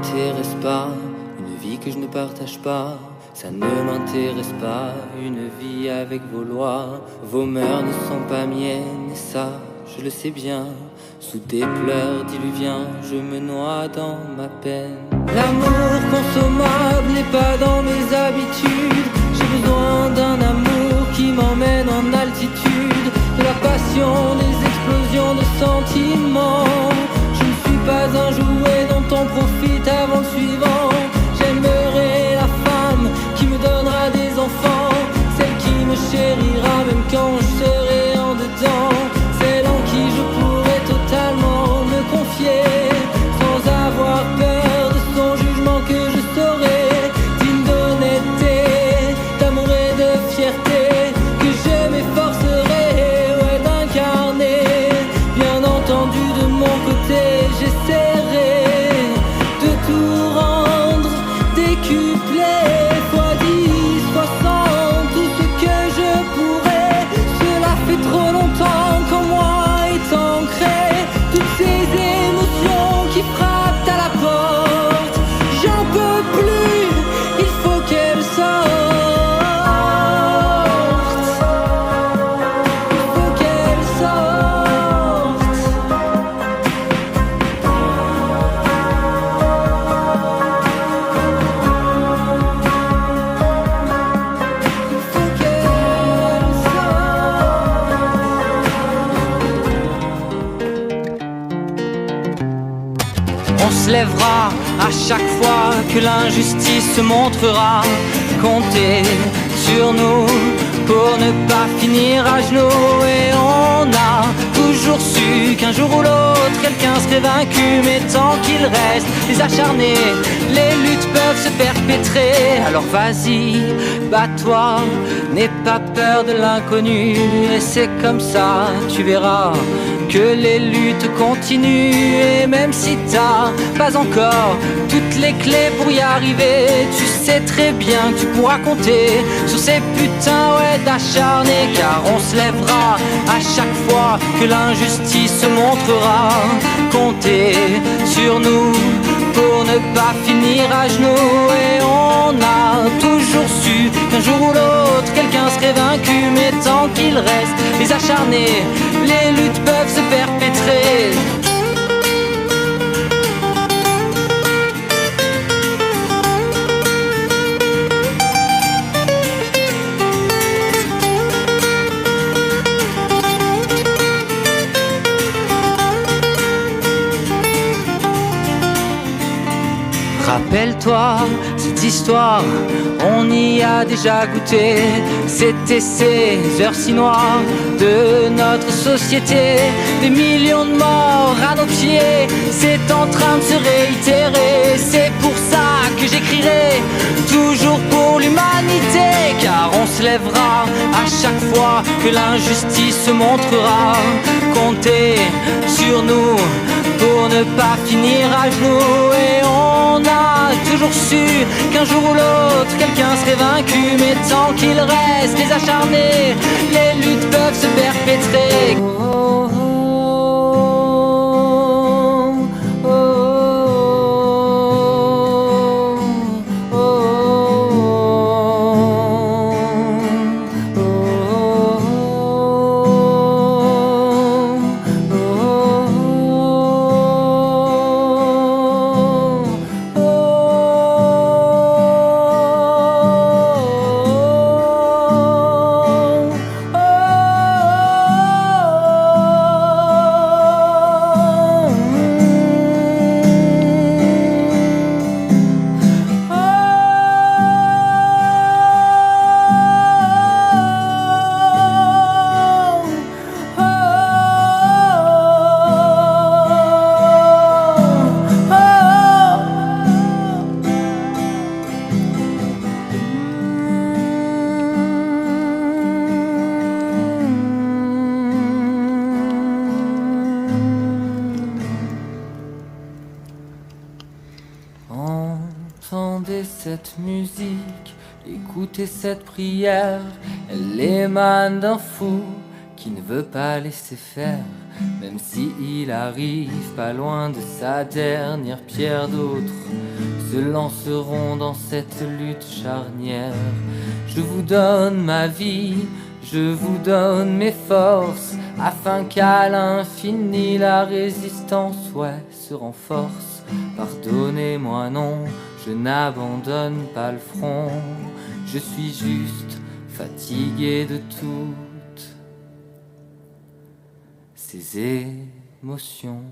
m'intéresse pas, une vie que je ne partage pas. Ça ne m'intéresse pas, une vie avec vos lois. Vos mœurs ne sont pas miennes, et ça, je le sais bien. Sous des pleurs diluviens, je me noie dans ma peine. L'amour consommable n'est pas dans mes habitudes. J'ai besoin d'un amour qui m'emmène en altitude. De la passion, des explosions de sentiments. Je ne suis pas un jouet dont on profite avant le suivant. J'aimerais la femme qui me donnera des enfants, celle qui me chérira même quand je serai en dedans, celle en qui je pourrais totalement me confier, sans avoir peur de son jugement que je saurais, digne d'honnêteté, d'amour et de fierté, que je m'efforcerai d'incarner. Bien entendu de mon côté j'essaierai de tout rendre décuplé, fois 10, fois 100, tout ce que je pourrais. Cela fait trop longtemps qu'en moi est ancré toutes ces émotions qui frappent à la porte. J'en peux plus, il faut qu'elles sortent. Il faut qu'elles sortent. On se lèvera à chaque fois que l'injustice se montrera. Comptez sur nous pour ne pas finir à genoux. Et on a toujours su qu'un jour ou l'autre quelqu'un serait vaincu. Mais tant qu'il reste les acharnés, les luttes peuvent se perpétrer. Alors vas-y, bats-toi, n'aie pas peur de l'inconnu. Et c'est comme ça, tu verras, que les luttes continuent. Et même si t'as pas encore toutes les clés pour y arriver, tu sais très bien que tu pourras compter sur ces putains d'acharnés. Car on se lèvera à chaque fois que l'injustice se montrera. Comptez sur nous pour ne pas finir à genoux. Et on a toujours su qu'un jour ou l'autre quelqu'un serait vaincu. Mais tant qu'il reste les acharnés, les luttes peuvent se perpétrer. Rappelle-toi cette histoire, on y a déjà goûté. C'était ces heures si noires de notre société. Des millions de morts à nos pieds, c'est en train de se réitérer. C'est pour ça que j'écrirai toujours pour l'humanité. Car on se lèvera à chaque fois que l'injustice se montrera. Comptez sur nous pour ne pas finir à genoux. Et on a toujours su qu'un jour ou l'autre quelqu'un serait vaincu. Mais tant qu'il reste les acharnés, les luttes peuvent se perpétrer. Entendez cette musique, écoutez cette prière. Elle émane d'un fou qui ne veut pas laisser faire. même si il arrive pas loin de sa dernière pierre, d'autres se lanceront dans cette lutte charnière. Je vous donne ma vie, je vous donne mes forces, afin qu'à l'infini la résistance, ouais, se renforce. Pardonnez-moi, non, je n'abandonne pas le front, je suis juste fatigué de toutes ces émotions.